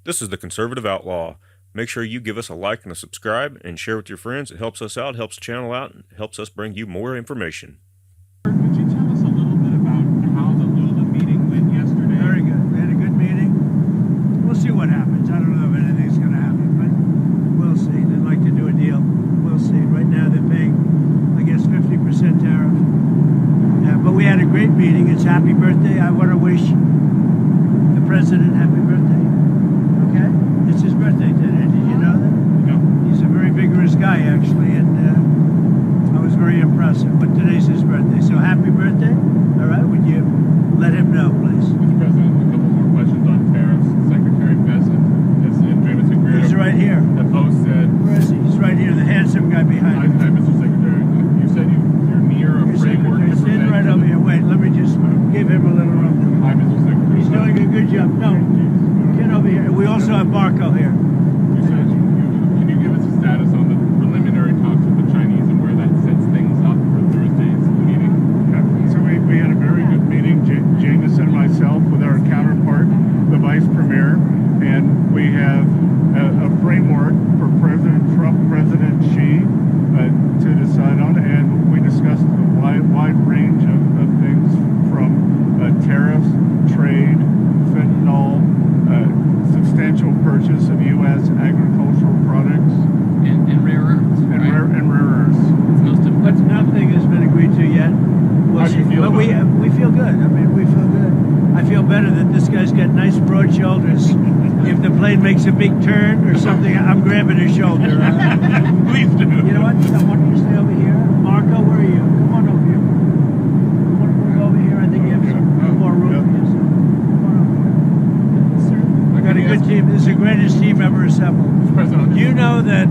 This is the Conservative Outlaw. Make sure you give us a like and a subscribe and share with your friends. It helps us out, helps the channel out, and helps us bring you more information. Could you tell us a little bit about how the Lula meeting went yesterday? Very good. We had a good meeting. We'll see what happens. I don't know if anything's going to happen, but we'll see. They'd like to do a deal. We'll see. Right now they're paying, I guess, 50% tariff. But we had a great meeting. It's happy birthday. I want to wish the president happy birthday. Okay? It's his birthday today. Did you know that? No. He's a very vigorous guy, actually, and I was very impressed. But today's his birthday. So happy birthday. All right? Would you let him know, please? Mr. President, a couple more questions on tariffs. Secretary Vance and Jameson Greer. He's right here. The Post said... Where is he? He's right here, the handsome guy behind Hi, him. Mr. Secretary. You said you're near a framework to Stand right over here. Wait, let me just give him a little room. Hi, Mr. Secretary. He's doing a good job. No, get over here. We also have Marco here. You said can you give us a status on the preliminary talks with the Chinese and where that sets things up for Thursday's meeting? So we had a very good meeting, Jameson and myself, with our counterpart, the Vice Premier, and we have a framework for President Trump, President Xi to decide on, and we discussed a wide range of things from tariffs, trade, fentanyl, substantial purchase of U.S. agricultural products, And rare earths, and right? rare earths. It's most But important. nothing has been agreed to yet. How do you feel But about it? we feel good. I mean, we feel good. I feel better that this guy's got nice broad shoulders. If the plane makes a big turn or something, I'm grabbing his shoulder. Please do. You know what? I want you to stay over here. Marco, where are you? Come on over here. Come on over here. I think you have some more room for yourself. Come on over here. I got a good team. This is the greatest team ever assembled. Mr. President, You know that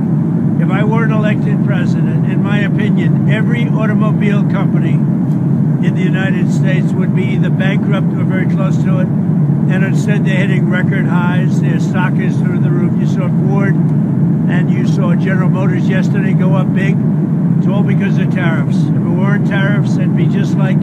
if I weren't elected president, in my opinion, every automobile company in the United States would be either bankrupt or very close to it. And instead they're hitting record highs. Their stock is through the roof. You saw Ford and you saw General Motors yesterday go up big. It's all because of tariffs. If it weren't tariffs, it'd be just like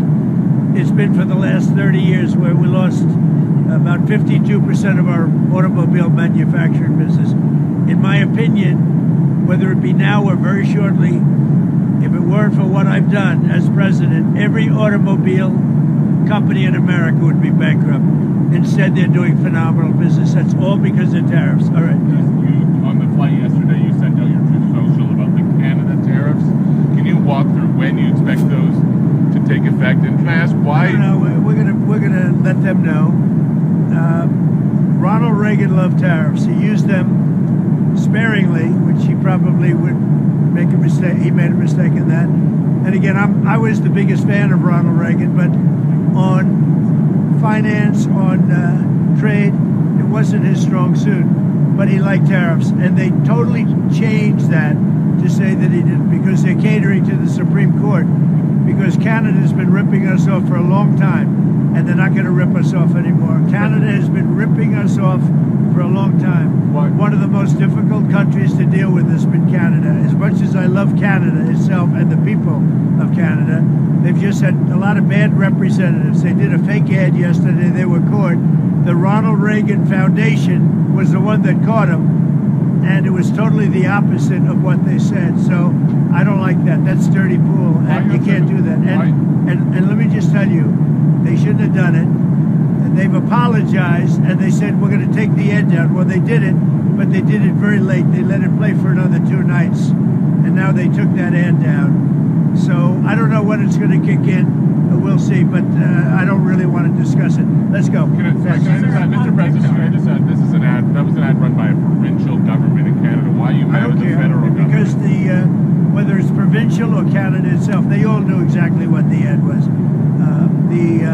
it's been for the last 30 years, where we lost about 52% of our automobile manufacturing business. In my opinion, whether it be now or very shortly, if it weren't for what I've done as president, every automobile company in America would be bankrupt. Instead, they're doing phenomenal business. That's all because of tariffs. All right. on the flight yesterday, you sent out your Truth Social about the Canada tariffs. Can you walk through when you expect those to take effect? And can I ask why? No, we're gonna let them know. Ronald Reagan loved tariffs. He used them sparingly, which he probably would make a mistake. He made a mistake in that. And again, I was the biggest fan of Ronald Reagan, but on finance, on trade, it wasn't his strong suit. But he liked tariffs, and they totally changed that to say that he didn't, because they're catering to the Supreme Court. Because Canada's been ripping us off for a long time, and they're not going to rip us off anymore. Canada has been ripping us off for a long time. Why? One of the most difficult countries to deal with has been Canada. As much as I love Canada itself and the people of Canada, they've just had a lot of bad representatives. They did a fake ad yesterday. They were caught. The Ronald Reagan Foundation was the one that caught them, and it was totally the opposite of what they said. So I don't like that. That's dirty pool, and you can't do that. And let me just tell you, they shouldn't have done it. And they've apologized, and they said, we're going to take the ad down. Well, they did it, but they did it very late. They let it play for another 2 nights, and now they took that ad down. So I don't know when it's going to kick in. We'll see, but I don't really want to discuss it. Let's go. Can I just add, Mr. President, can I just add, this is an ad, that was an ad run by a provincial government in Canada. Why are you I mad don't at the care, federal government? because whether it's provincial or Canada itself, they all knew exactly what the ad was. The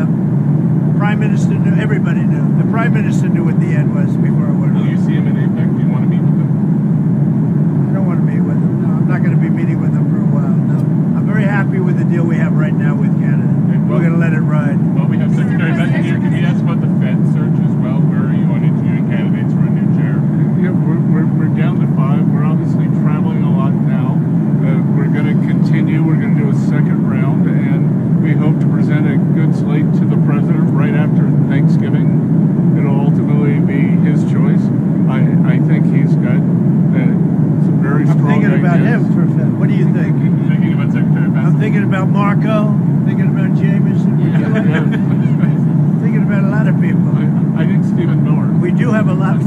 Prime Minister knew, everybody knew. The Prime Minister knew what the ad was before it went Will you on. see him in APEC? Do you want to meet with him? I don't want to meet with them. No, I'm not going to be meeting with them for a while. No, I'm very happy with the deal we have right now with Canada. We're going to let it ride. Well, we have Secretary Vance here. Can you ask about the Fed search as well? Where are you on interviewing candidates for a new chair? Yeah, we're down to 5. We're obviously traveling a lot now. We're going to continue. We're going to do a second round, and we hope to present a good slate to the president right after Thanksgiving. It'll ultimately be his choice.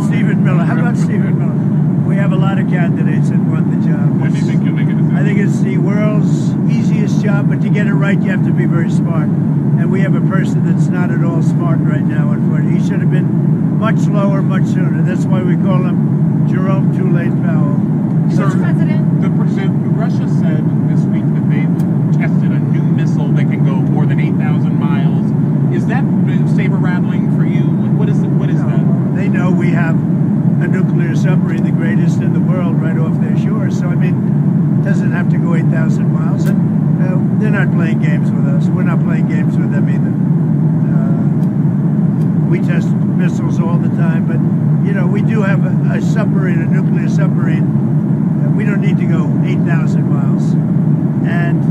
Stephen Miller. How about Stephen Miller? We have a lot of candidates that want the job. When do you think you'll make a decision? I think it's the world's easiest job, but to get it right, you have to be very smart. And we have a person that's not at all smart right now, unfortunately. He should have been much lower, much sooner. That's why we call him Jerome Too Late Powell. Sir, President, Russia said this week that they've tested a new missile that can go more than 8,000 miles. Is that saber rattling for you? What is that? They know we have a nuclear submarine, the greatest in the world, right off their shore. So, I mean, it doesn't have to go 8,000 miles. And they're not playing games with us. We're not playing games with them either. We test missiles all the time, but, you know, we do have a submarine, a nuclear submarine. We don't need to go 8,000 miles. And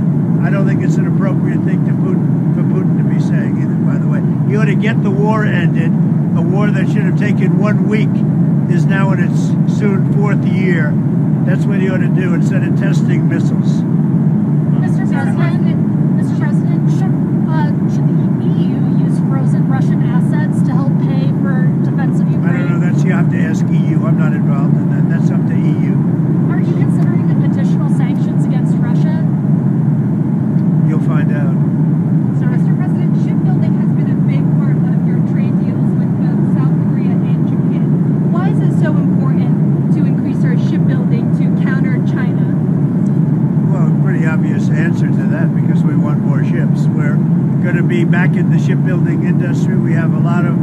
I don't think it's an appropriate thing for Putin to be saying either, by the way. He ought to get the war ended. A war that should have taken 1 week is now in its soon 4th year. That's what he ought to do instead of testing missiles. Mr. President, should the EU use frozen Russian assets to help pay for defense of Ukraine? I don't know. That's you have to ask EU. I'm not involved in that. That's up to EU. Are you considering additional sanctions against Russia? You'll find out. So, Mr. President, shipbuilding has been a big part of your trade deals with both South Korea and Japan. Why is it so important to increase our shipbuilding to counter China? Well, pretty obvious answer to that, because we want more ships. We're going to be back in the shipbuilding industry. We have a lot of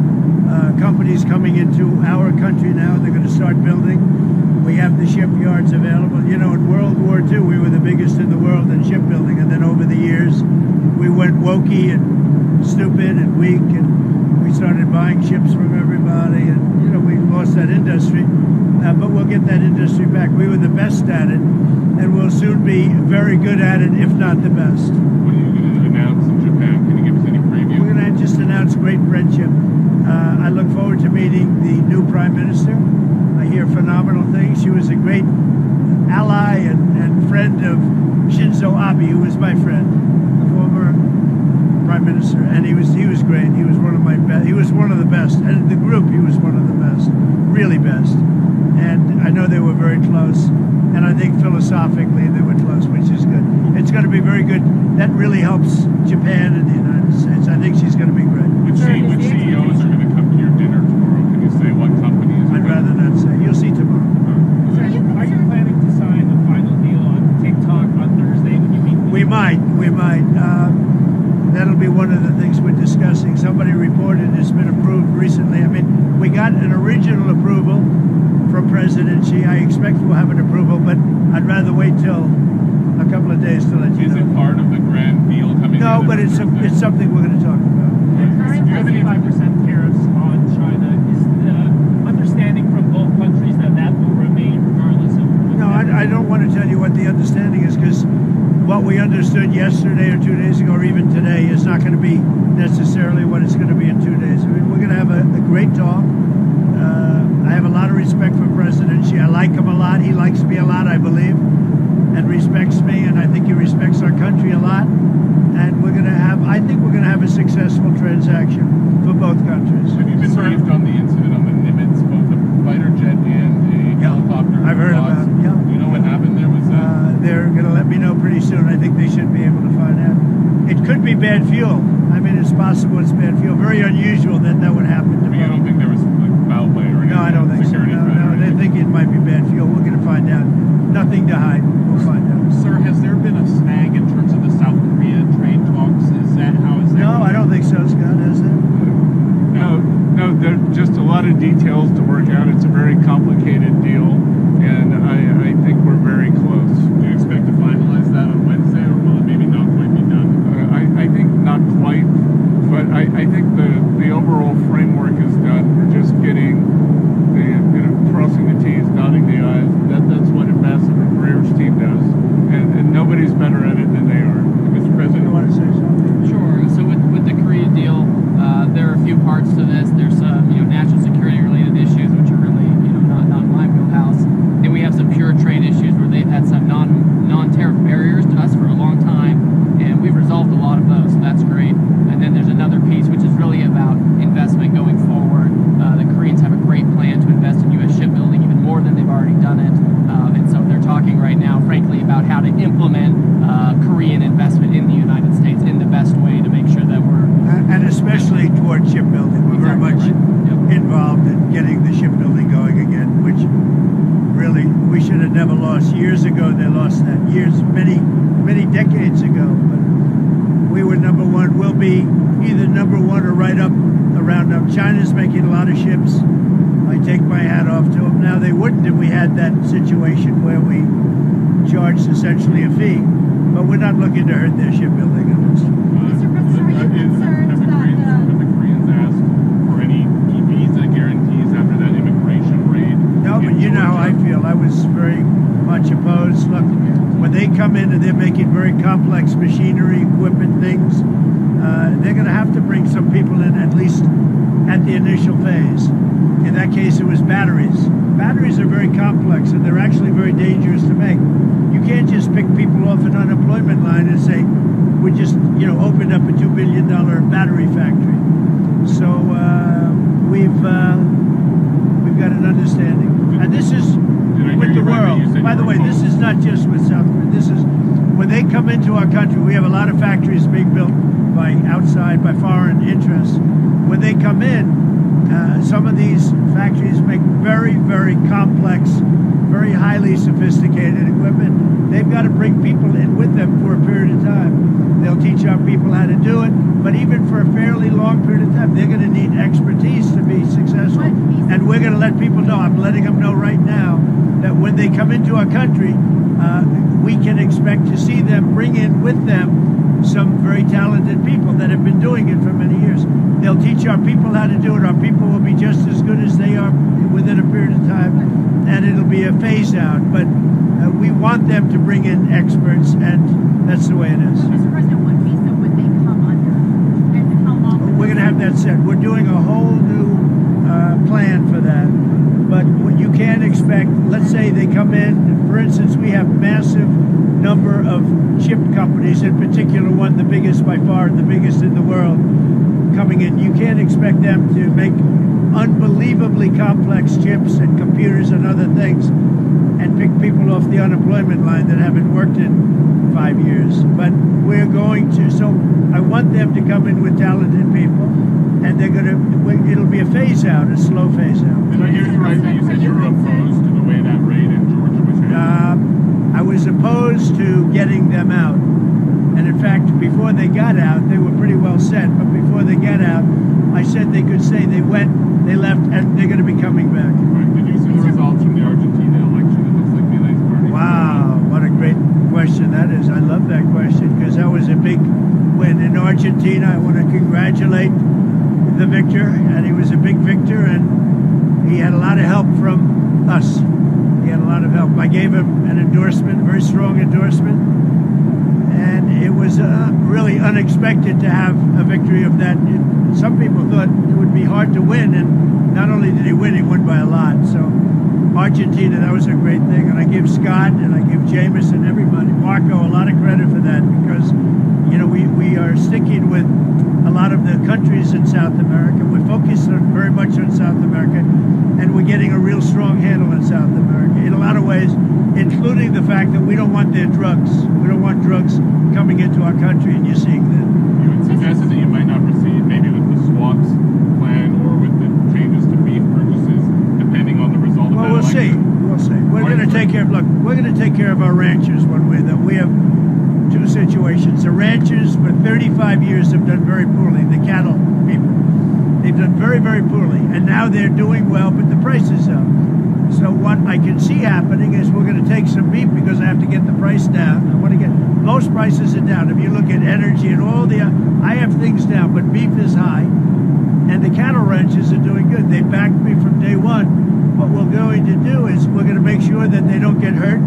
companies coming into our country now. They're going to start building. We have the shipyards available. You know, in World War II, we were the biggest in the world in shipbuilding, and then over the years, we went wokey and stupid and weak, and we started buying ships from everybody, and, you know, we lost that industry. But we'll get that industry back. We were the best at it, and we'll soon be very good at it, if not the best. What are you going to announce in Japan? Can you give us any preview? We're going to just announce great friendship. I look forward to meeting the new Prime Minister. I hear phenomenal things. She was a great ally and friend of Shinzo Abe, who was my friend, the former Prime Minister, and he was great. He was one of my best. He was one of the best, and the group, he was one of the best, really best. And I know they were very close, and I think philosophically they were close, which is good. It's going to be very good. That really helps Japan and the United States. I think she's going to be great. Which CEOs are going to come to your dinner tomorrow? Can you say what companies? I'd rather not say. You'll see tomorrow. Are you planning to sign the final deal on TikTok on Thursday when you meet? We might. That'll be one of the things we're discussing. Somebody reported it's been approved recently. I mean, we got an original approval from President Xi. I expect we'll have an approval, but I'd rather wait till a couple of days to let you Is know. it part of the grand deal coming? No, together but for Thursday? it's something we're going to talk about. Do you have any 5% tariffs on China? Is the understanding from both countries that will remain regardless of? No, I don't want to tell you what the understanding is, because what we understood yesterday or 2 days ago or even today is not going to be necessarily what it's going to be in 2 days. I mean, we're going to have a great talk. I have a lot of respect for President Xi. I like him a lot. He likes me a lot, I believe, and respects me, and I think he respects our country a lot. And I think we're going to have a successful transaction for both countries. Have you been briefed on the incident on the Nimitz, both a fighter jet and a helicopter? I've heard about it, yeah. Do you know what happened? There was They're going to let me know pretty soon. I think they should be able to find out. It could be bad fuel. I mean, it's possible it's bad fuel. Very unusual that would happen to I mean, you don't think there was like foul play or anything? No, I don't think so. Security threat or No, they anything? think it might be bad fuel. We're going to find out. Nothing to hide. We'll find out. Sir, has there been a snag in terms of the South Korea trade talks? How is that? No, I don't think so, Scott. Is it? No, there are just a lot of details to work out. It's a very complicated deal, and I think we're very close. Do you expect to finalize that on Wednesday, or will it maybe not quite be done? I think not quite, but I think the overall framework is done. We're just getting crossing the T's, dotting the I's. That's what Ambassador Greer's team implement Korean investment in the United States in the best way to make sure that we're And especially towards shipbuilding. We're very much involved in getting the shipbuilding going again, which really we should have never lost. Years ago, they lost that. Many decades ago. But we were number one. We'll be either number one or right up around them. China's making a lot of ships. I take my hat off to them. Now, they wouldn't if we had that situation where we charged essentially a fee. But we're not looking to hurt their shipbuilding on this. Mr. President, are you concerned Have the Koreans asked for any visa guarantees after that immigration raid? No, but you know how I feel. I was very much opposed. Look, when they come in and they're making very complex machinery, equipment, things, they're going to have to bring some people in at least at the initial phase. In that case, it was batteries. Batteries are very complex and they're actually very dangerous to make. You can't just pick people off an unemployment line and say, we just, opened up a $2 billion battery factory. So we've got an understanding. And this is with the world. By the way, this is not just with South Korea. This is when they come into our country. We have a lot of factories being built by foreign interests. When they come in, some of these factories make very, very complex, very highly sophisticated equipment. They've got to bring people in with them for a period of time. They'll teach our people how to do it, but even for a fairly long period of time, they're going to need expertise to be successful. And we're going to let people know, I'm letting them know right now, that when they come into our country, we can expect to see them bring in with them some very talented people that have been doing it for many years. They'll teach our people how to do it. Our people will be just as good as they are within a period of time, and it'll be a phase out. But we want them to bring in experts, and that's the way it is. Mr. President, what visa would they come under, and how long? We're going to have that set. We're doing a whole new plan for that. But what you can't expect, let's say they come in, for instance, we have massive number of chip companies, in particular one, the biggest by far, the biggest in the world, coming in. You can't expect them to make unbelievably complex chips and computers and other things and pick people off the unemployment line that haven't worked in 5 years. But we're going to, so I want them to come in with talented people, and they're going to, it'll be a phase out, a slow phase out. Did I hear you right that you said you were opposed to the way that raid in Georgia was handled? I was opposed to getting them out. And in fact, before they got out, they were pretty well set. But before they got out, I said they could say they went, they left, and they're going to be coming back. Right. Did you see the results from the Argentina election? It looks like Milei's party. Wow, what a great question that is. I love that question because that was a big win. In Argentina, I want to congratulate the victor, and he was a big victor, and he had a lot of help from us. He had a lot of help. I gave him an endorsement, a very strong endorsement, and it was really unexpected to have a victory of that. Some people thought it would be hard to win, and not only did he won by a lot. So Argentina, that was a great thing, and I give Scott and I give Jameson, everybody, Marco, a lot of credit for that because, we are sticking with a lot of the countries in South America. We're focused very much on South America, and we're getting a real strong handle on South America in a lot of ways, including the fact that we don't want their drugs. We don't want drugs coming into our country, and you're seeing that. You had suggested that you might not proceed maybe with the swaps plan or with the changes to beef purchases, depending on the result of that Well, we'll see. election. We'll see. We're going to take care of, look, we're going to take care of our ranchers one way, that we have two situations. The ranchers for 35 years have done very poorly, the cattle people. They've done very, very poorly, and now they're doing well, but the price is up. So what I can see happening is we're going to take some beef because I have to get the price down. I want to get, most prices are down. If you look at energy and all I have things down, but beef is high, and the cattle ranchers are doing good. They backed me from day one. What we're going to do is we're going to make sure that they don't get hurt,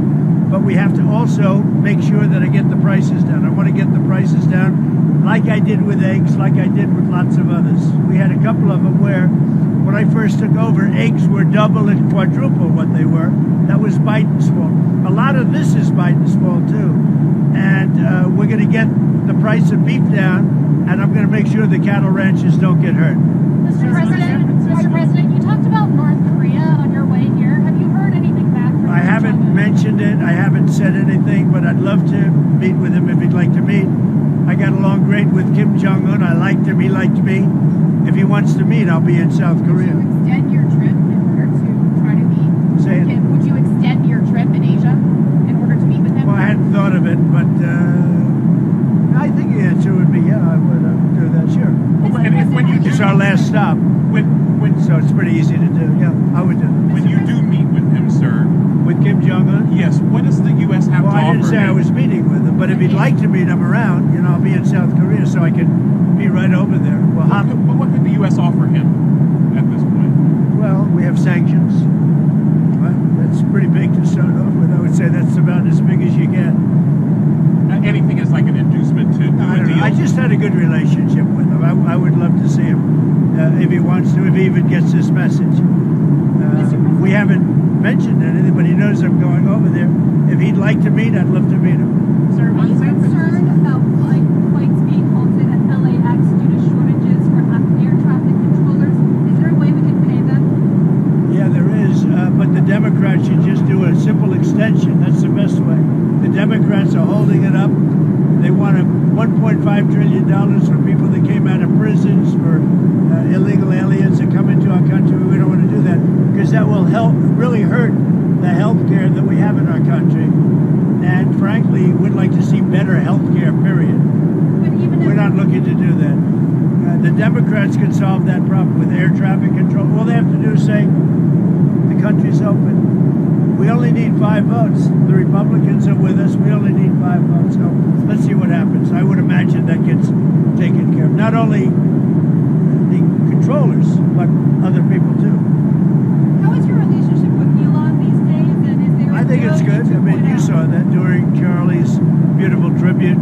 but we have to also make sure that I get the prices down. I want to get the prices down like I did with eggs, like I did with lots of others. We had a couple of them where when I first took over, eggs were double and quadruple what they were. That was Biden's fault. A lot of this is Biden's fault too. And we're going to get the price of beef down, and I'm going to make sure the cattle ranchers don't get hurt. Mr. President, you talked about North Korea on your way here. Have you heard anything back from I haven't mentioned it. I haven't hasn't said anything, but I'd love to meet with him if he'd like to meet. I got along great with Kim Jong-un. I liked him. He liked me. If he wants to meet, I'll be in South Korea. Would you extend your trip in order to try to meet Say it. him? Would you extend your trip in Asia in order to meet with him? Well, I hadn't thought of it, but I think the answer would be yeah, I would do that, sure. And when you It's our last stop, when so it's pretty easy to do. Yeah, I would do it. when you do meet with him, sir, With Kim Jong-un? yes, what does the U.S. have Well, to I didn't offer say I him? was meeting with him, but if he'd like to meet him around, I'll be in South Korea, so I can be right over there. Well, What could the U.S. offer him at this point? well, we have sanctions. Well, that's pretty big to start off with. I would say that's about as big as you get. Anything as like an inducement to do I a don't know. deal? I just had a good relationship with him. I would love to see him if he wants to, if he even gets this message. We haven't mentioned anything, but he knows I'm going over there. If he'd like to meet, I'd love to meet him. Sir, Are you on San concerned Francisco. about flights being halted at LAX due to shortages for air traffic controllers? Is there a way we can pay them? Yeah, there is, but the Democrats should just do a simple extension. That's the best way. The Democrats are holding it up. They want $1.5 trillion for people that came out of prisons, for illegal aliens that come into our country. We don't want to do that because that will really hurt the health care that we have in our country. And frankly, we'd like to see better health care, period. But even if We're not looking to do that. The Democrats can solve that problem with air traffic control. All they have to do is say, the country's open. We only need 5 votes. The Republicans are with us. We only need 5 votes. So let's see what happens. I would imagine that gets taken care of. Not only the controllers, but other people too. how is your relationship with Elon these days? And is there I think it's good. I mean, you saw that during Charlie's beautiful tribute.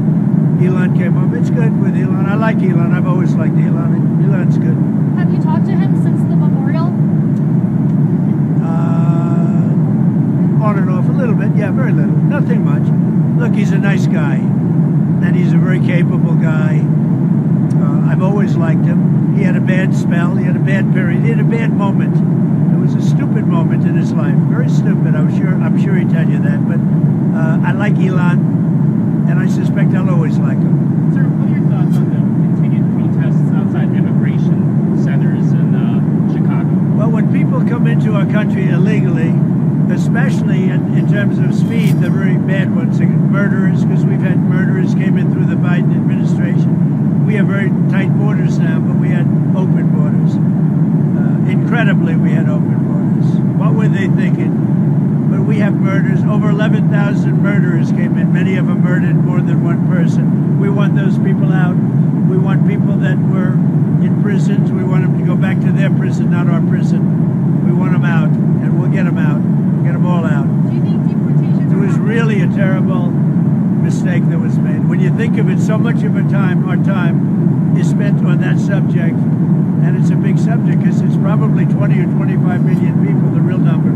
Elon came up. It's good with Elon. I like Elon. I've always liked Elon. Elon's good. Have you talked to him since the memorial? On and off a little bit. Yeah, very little. Nothing much. Look, he's a nice guy. And he's a very capable guy. I've always liked him. He had a bad spell. He had a bad period. He had a bad moment. It was a stupid moment in his life. Very stupid. I'm sure he'd tell you that. But I like Elon, and I suspect I'll always like him. Sir, what are your thoughts on the continued protests outside immigration centers in Chicago? Well, when people come into our country illegally, especially in terms of speed, the very bad ones, the murderers, because we've had murderers came in through the Biden administration. We have very tight borders now, but we had open borders. Incredibly, we had open borders. What were they thinking? But we have murders. Over 11,000 murderers came in. Many of them murdered more than one person. We want those people out. We want people that were in prisons. We want them to go back to their prison, not our prison. We want them out, and we'll get them out. Get them all out. Do you think deportations It was really a terrible mistake that was made. When you think of it, so much of our time is spent on that subject, and it's a big subject because it's probably 20 or 25 million people, the real number.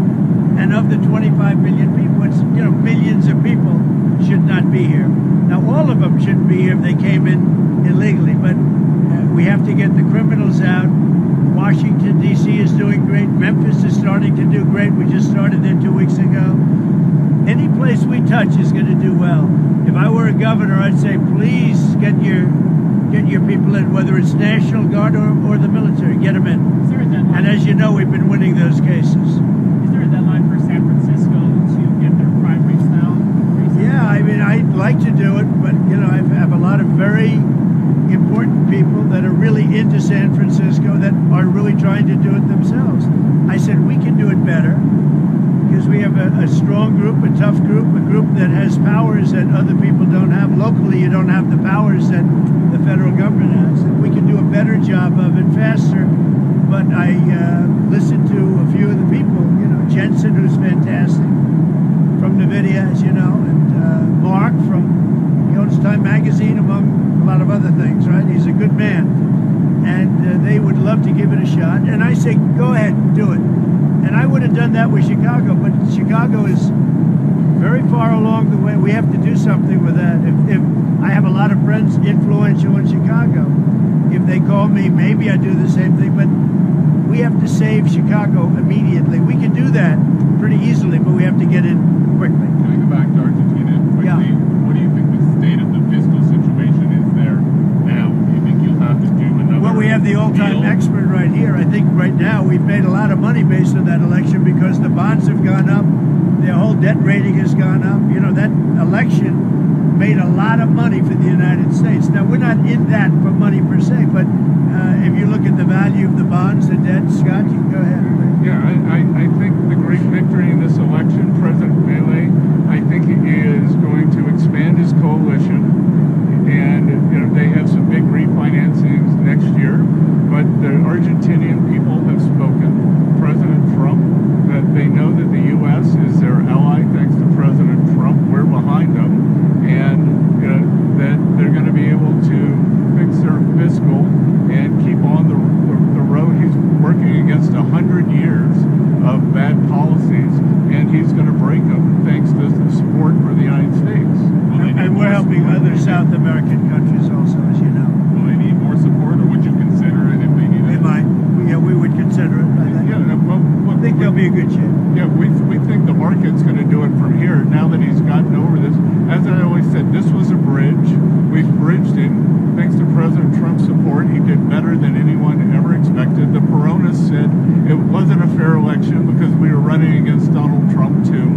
And of the 25 million people, it's millions of people should not be here. Now, all of them shouldn't be here if they came in illegally, but we have to get the criminals out. Washington, D.C. is doing great. Memphis is starting to do great. We just started there 2 weeks ago. Any place we touch is going to do well. If I were a governor, I'd say, please get your people in, whether it's National Guard or the military. Get them in. Is there a deadline? And as you know, we've been winning those cases. Is there a deadline for San Francisco to get their crime rates down? Yeah, I mean, I'd like to do it, but, I have a lot of very important people that are really into San Francisco that are really trying to do it themselves. I said, we can do it better because we have a strong group, a tough group, a group that has powers that other people don't have. Locally, you don't have the powers that the federal government has. And we can do a better job of it faster. But I listened to a few of the people, Jensen, who's fantastic, from NVIDIA, as you know, and Mark from Time Magazine, among a lot of other things, right? He's a good man. And they would love to give it a shot. And I say, go ahead, do it. And I would have done that with Chicago, but Chicago is very far along the way. We have to do something with that. If I have a lot of friends influential in Chicago. If they call me, maybe I do the same thing, but we have to save Chicago immediately. We can do that pretty easily, but we have to get in quickly. Can I go back to Argentina quickly. Yeah. What do you think the state of the fiscal situation is there now? Do you think you'll have to do another? Well, we have the all-time deal? expert right here. I think right now we've made a lot of money based on that election because the bonds have gone up, their whole debt rating has gone up. You know, that election made a lot of money for the United States. Now, we're not in that for money per se, but if you look at the value of the bonds, the debt, Scott, you can go ahead. Yeah, I think the great victory in this election, President Milei, I think he is going to expand his coalition, and you know they have some big refinancings next year. But the Argentinian people have spoken. President Trump, that they know that the U.S. is their ally. Thanks to President Trump, we're behind them, and you know, that they're going to be able to fix their fiscal and keep on the road. He's working against 100 years of bad policies, and he's going to break them thanks to the support for the United States. And we're helping other South American countries also, as you know. Will they need more support, or would you consider it if they need They it? might. Yeah, we would consider it. I think. Yeah, well, I think they'll be a good shape. Yeah, we think the market's going to do it from here. Now that he's gotten over this, as I always said, this was a bridge. We've bridged him. Thanks to President Trump's support, he did better than anyone ever expected. The Peronists said it wasn't a fair election because we were running against Donald Trump too.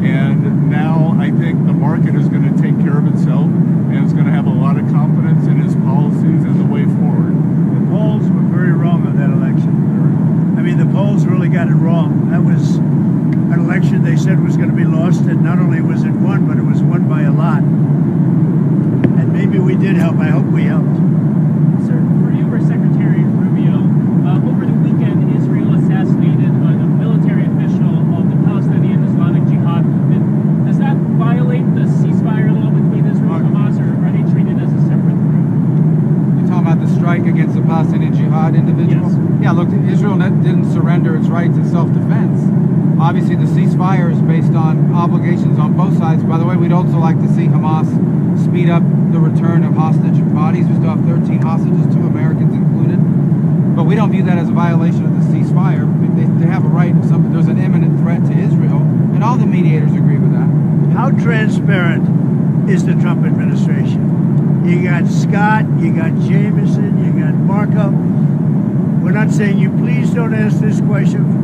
And now I think the market is going to take care of itself and it's going to have a lot of confidence in his policies and the way forward. The polls were very wrong on that election. I mean, the polls really got it wrong. That was an election they said was going to be lost, and not only was it won, but it was won by a lot. And maybe we did help. I hope we helped. Sir, for you or Secretary Rubio, over the weekend, Israel assassinated a military official of the Palestinian Islamic Jihad movement. Does that violate the ceasefire law between Israel and Hamas, or are they treated as a separate group? You're talking about the strike against the Palestinian Jihad individual? Yes. Yeah, look, Israel didn't surrender its right to self-defense. Obviously, the ceasefire is based on obligations on both sides. By the way, we'd also like to see Hamas speed up the return of hostage bodies. We still have 13 hostages, 2 Americans included. But we don't view that as a violation of the ceasefire. They have a right if there's an imminent threat to Israel, and all the mediators agree with that. How transparent is the Trump administration? You got Scott, you got Jameson, you got Marco. We're not saying you please don't ask this question.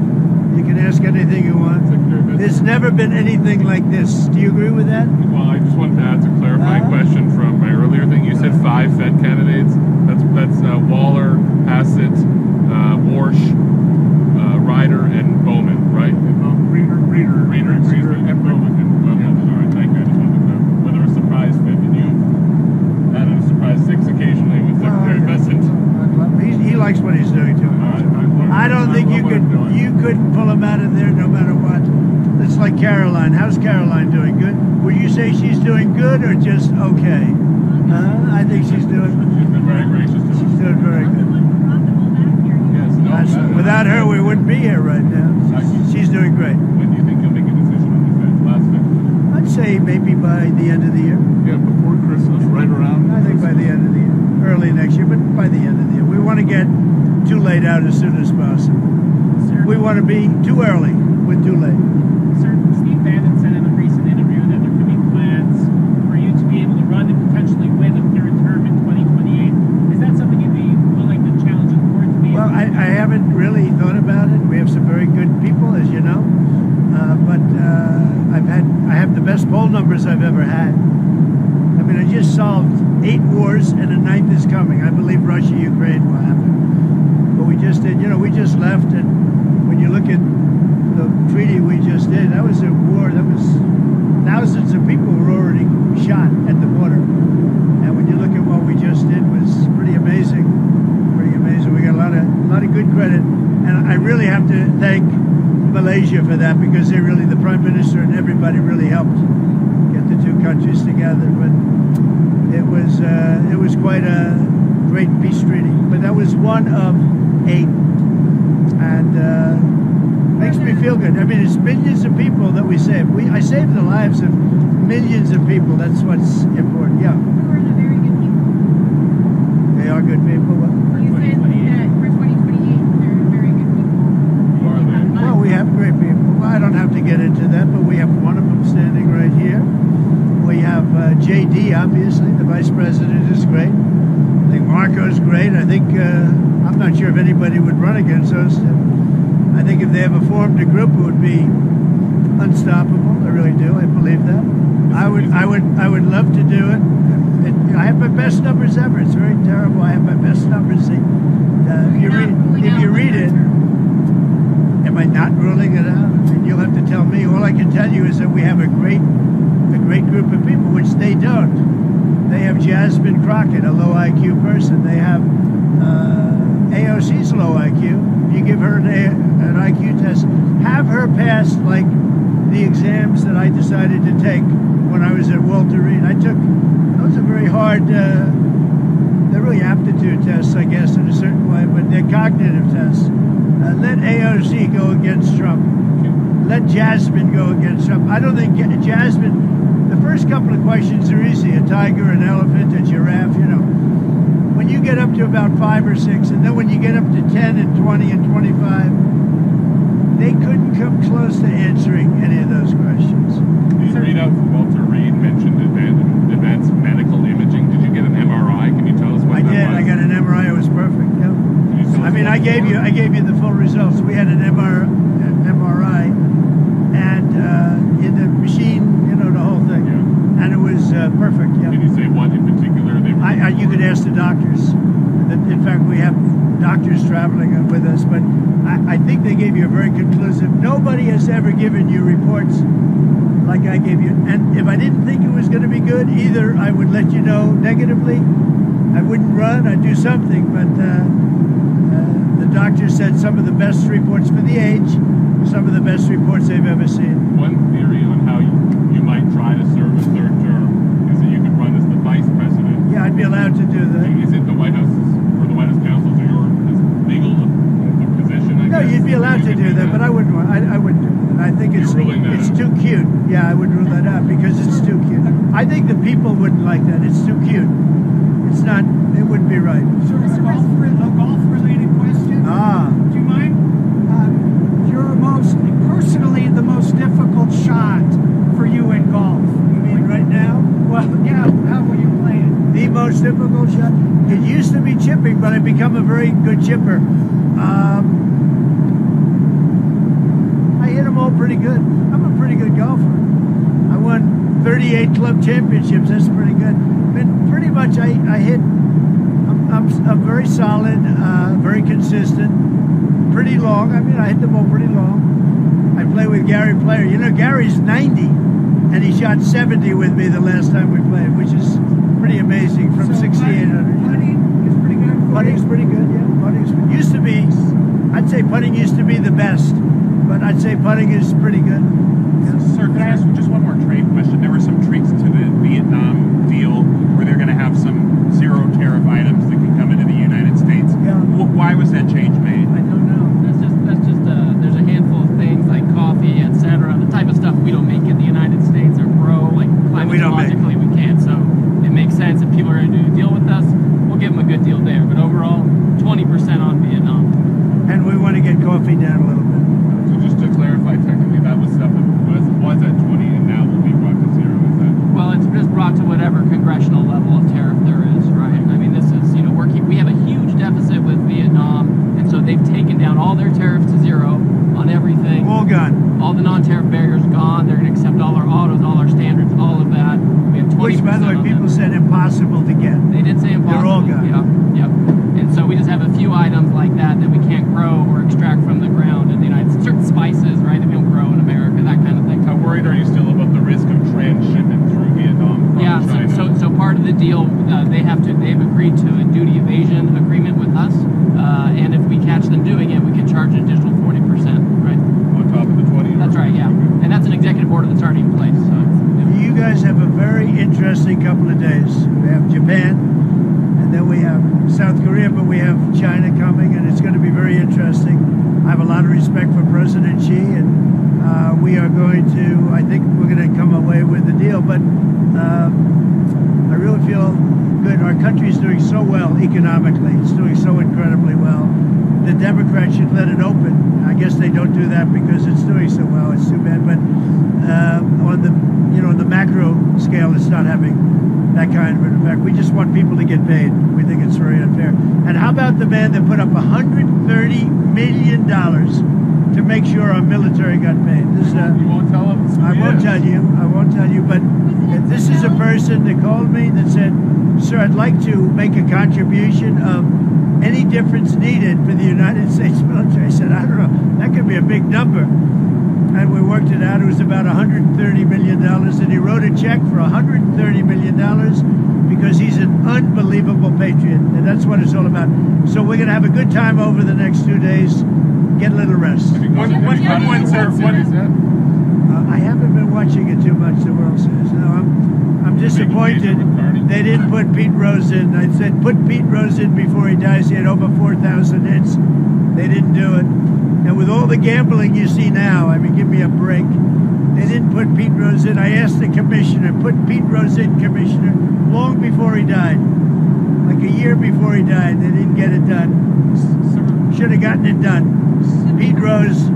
You can ask anything you want. There's never been anything like this. Do you agree with that? Well, I just wanted to ask a clarifying question from my earlier thing. You said 5 Fed candidates. That's Waller, Hassett, Warsh, Ryder, and Bowman, right? Reader, and Bowman. Okay, all right, thank you. I just wanted to know whether a surprise 5th, and you added a surprise 6 occasionally with Secretary Bessent. He likes what he's doing too. I don't think you could pull him out of there no matter what. It's like Caroline. How's Caroline doing? Good? Would you say she's doing good or just okay? I think she's doing. She's been very gracious to us. She's doing very good. Yes, no, Without her, we wouldn't be here right now. She's doing great. When do you think you'll make a decision on the Fed? Last Fed? I'd say maybe by the end of the year. Yeah, before Christmas, right around. I think by the end of the year. Early next year, but by the end of the year. We want to get too late out as soon as possible. Sir, We want to be too early with too late. Sir, Steve Bannon said in a recent interview that there could be plans for you to be able to run and potentially win a 3rd term in 2028. Is that something you'd be willing to challenge the board to be? Well, I haven't really thought about it. We have some very good people, as you know, but I have the best poll numbers I've ever had. I mean, I just solved 8 wars and a 9th is coming. I believe Russia, Ukraine will happen. But we just did, we just left, and when you look at the treaty we just did, that was a war that was thousands of people were already shot at the border. And when you look at what we just did, was pretty amazing. Pretty amazing. We got a lot of good credit. And I really have to thank Malaysia for that, because the Prime Minister and everybody really helped get the 2 countries together. But it was quite a great peace treaty. But that was one of 8, and makes me feel good. I mean, it's millions of people that we saved. I saved the lives of millions of people. That's what's important. Yeah, Who are the very good people? they are good people. Well, You said that for 2028, they're very good people. Who are they? well, we have great people. Well, I don't have to get into that, but we have one of them standing right JD, obviously. The vice president is great. I think Marco's great. I think, I'm not sure if anybody would run against those two. I think if they ever formed a group, it would be unstoppable. I really do. I believe that. I would love to do it. I have my best numbers ever. It's very terrible. I have my best numbers. If you read it, am I not ruling it out? I mean, you'll have to tell me. All I can tell you is that we have a great group of people, which they don't. They have Jasmine Crockett, a low IQ person. They have AOC's low IQ. You give her an IQ test, have her pass like the exams that I decided to take when I was at Walter Reed. Those are very hard, they're really aptitude tests, I guess, in a certain way, but they're cognitive tests. Let AOC go against Trump. Let Jasmine go against Trump. I don't think Jasmine, the first couple of questions are easy. A tiger, an elephant, a giraffe, you know. When you get up to about 5 or 6, and then when you get up to 10 and 20 and 25, they couldn't come close to answering any of those questions. The readout from Walter Reed mentioned advanced medical imaging. Did you get an MRI? Can you tell us what I that did. was? I got an MRI. It was perfect. Yeah. Can you tell us I mean, what I gave you the full results. We had an MRI, and in the machine, you know, the whole thing, Yeah. and it was perfect. Yeah. Can you say what in particular they were? You could ask the doctors. In fact, we have doctors traveling with us, but I think they gave you a very conclusive. Nobody has ever given you reports like I gave you. And if I didn't think it was going to be good, either I would let you know negatively, I wouldn't run, I'd do something, but the doctor said some of the best reports for the age, some of the best reports they've ever seen. One theory on how you might try to serve a third term is that you could run as the vice president. Yeah, I'd be allowed to do that. Is it the White House or the White House counsels or your legal position? No, you'd be allowed to do that, but I wouldn't. I wouldn't do it. I think it's too cute. Yeah, I would rule that out because it's too cute. I think the people wouldn't like that. It's too cute. It's not. It wouldn't be right. So a golf-related question. Do you mind? Personally, the most difficult shot for you in golf. You mean right now? Well, yeah. How will you play it? The most difficult shot. It used to be chipping, but I've become a very good chipper. I hit them all pretty good. I'm a pretty good golfer. I won 38 club championships. That's pretty good. But pretty much I hit. I'm very solid, very consistent, pretty long. I mean, I hit the ball pretty long. I play with Gary Player. You know, Gary's 90, and he shot 70 with me the last time we played, which is pretty amazing from 6,800. Putting is pretty good. Putting's pretty good, yeah. Putting's used to be. I'd say putting used to be the best, but I'd say putting is pretty good. Yeah. Sir, could I ask just one more trade question? There were some tweaks to the Vietnam deal where they're going to have some zero tariff items that can come into the United States. Yeah. Why was that change made? I don't know. That's just there's a handful of things like coffee, etc. The type of stuff we don't make in the United States or grow, like climatologically we can't. So it makes sense if people are going to do a deal with us, we'll give them a good deal there. But overall, 20% on Vietnam. And we want to get coffee down a little bit. So just to clarify, technically that was stuff that was at 20 and now will be brought to 0. Is that? Well, it's just brought to whatever congressional level of tariff there is, right? I mean, this is, you know, we have a huge deficit with Vietnam, and so they've taken down all their tariffs to 0 on everything. All gone. All the non-tariff barriers gone. They're going to accept all our autos, all our standards, all of that. We have 20%. Which, by the way, on people them. said impossible to get. They did say impossible. They're all gone. Yep. And so we just have a few items like that we can't grow or extract from the ground in the United States. Certain spices, right, that we don't grow in America, that kind of thing. How worried are you still about the risk of transshipment through Vietnam from Yeah, China? so part of the deal, they've agreed to a duty evasion agreement with us, and if we catch them doing it, we can charge an additional 40%, right? On top of the 20? That's right, yeah. And that's an executive order that's already in place. So You guys have a very interesting couple of days. We have Japan, and then we have South Korea, but we have China coming, and it's going to be very interesting. I have a lot of respect for President Xi, and we are going to, I think we're going to come away with the deal, but I really feel good. Our country is doing so well economically. It's doing so incredibly well. The Democrats should let it open. I guess they don't do that because it's doing so well. It's too bad. But on the, the macro scale, well, it's not having that kind of an effect. We just want people to get paid. We think it's very unfair. And how about the man that put up $130 million to make sure our military got paid? This, You won't tell us. I won't tell you. I won't tell you. But this is a person that called me that said, "Sir, I'd like to make a contribution of any difference needed for the United States military." I said, "I don't know. That could be a big number." And we worked it out. It was about $130 million. And he wrote a check for $130 million because he's an unbelievable patriot. And that's what it's all about. So we're going to have a good time over the next 2 days. Get a little rest. What is that? I haven't been watching it too much, the World Series. No, I'm disappointed they didn't put Pete Rose in. I said put Pete Rose in before he dies. He had over 4,000 hits. They didn't do it. And with all the gambling you see now, I mean, give me a break. They didn't put Pete Rose in. I asked the commissioner, put Pete Rose in, commissioner, long before he died. Like a year before he died. They didn't get it done. Should have gotten it done. Pete Rose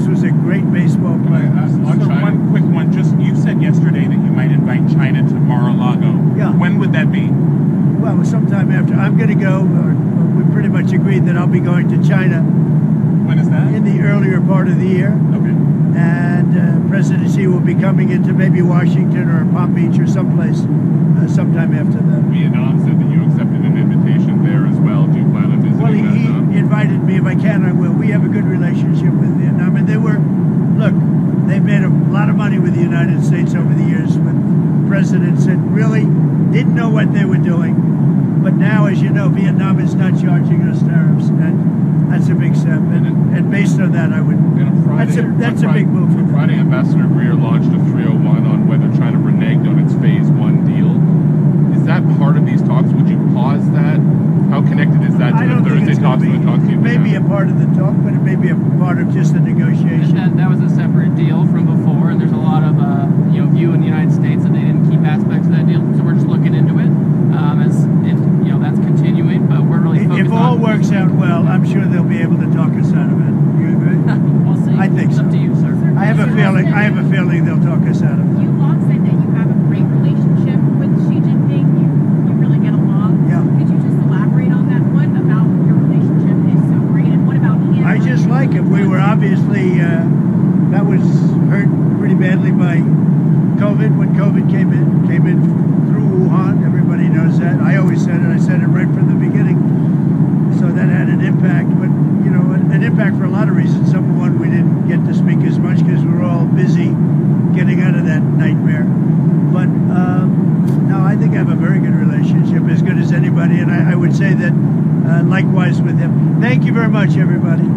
was a great baseball player. One quick one. Just you said yesterday that you might invite China to Mar-a-Lago. Yeah. When would that be? Well, sometime after. I'm going to go. We pretty much agreed that I'll be going to China When is that? in the earlier part of the year. Okay. And President Xi will be coming into maybe Washington or Palm Beach or someplace sometime after that. Vietnam said that you accepted an invitation there as well. Do you plan on visiting Well, he Vietnam? invited me. If I can, I will. We have a good relationship with Vietnam, and they've made a lot of money with the United States over the years with presidents that really didn't know what they were doing. But now, as you know, Vietnam is not charging us tariffs, and that's a big step. And based on that, I would. That's a big move for them. Friday, Ambassador Greer launched a 301 on whether China reneged on its Phase 1 deal. Is that part of these talks? Would you pause that? How connected is that to I the don't think Thursday it's talks going and the talks to be. you've It may been be a having? part of the talk, but it may be a part of just the negotiation. That was a separate deal from before, and there's a lot of view in the United States that they didn't keep aspects of that deal. So we're just looking into it as if that's continuing. But we're really focused If all works out well, I'm sure they'll be able to talk us out of it. You agree? We'll see. I think It's so. up to you, sir. I have a feeling they'll talk us out of it. You long said that you have a great relationship with Xi Jinping. You really get along. Yeah. Could you just elaborate on that? What about your relationship is so great, and what about him? I just like him. We were obviously that was hurt pretty badly by COVID when COVID came in through Wuhan. Everybody knows that. I always said it. I said it right from the beginning. So that had an impact, but an impact for a lot of reasons. Number one, we didn't get to speak as much because we were all busy getting out of that nightmare. But no, I think I have a very good relationship, as good as anybody, and I would say that likewise with him. Thank you very much, everybody.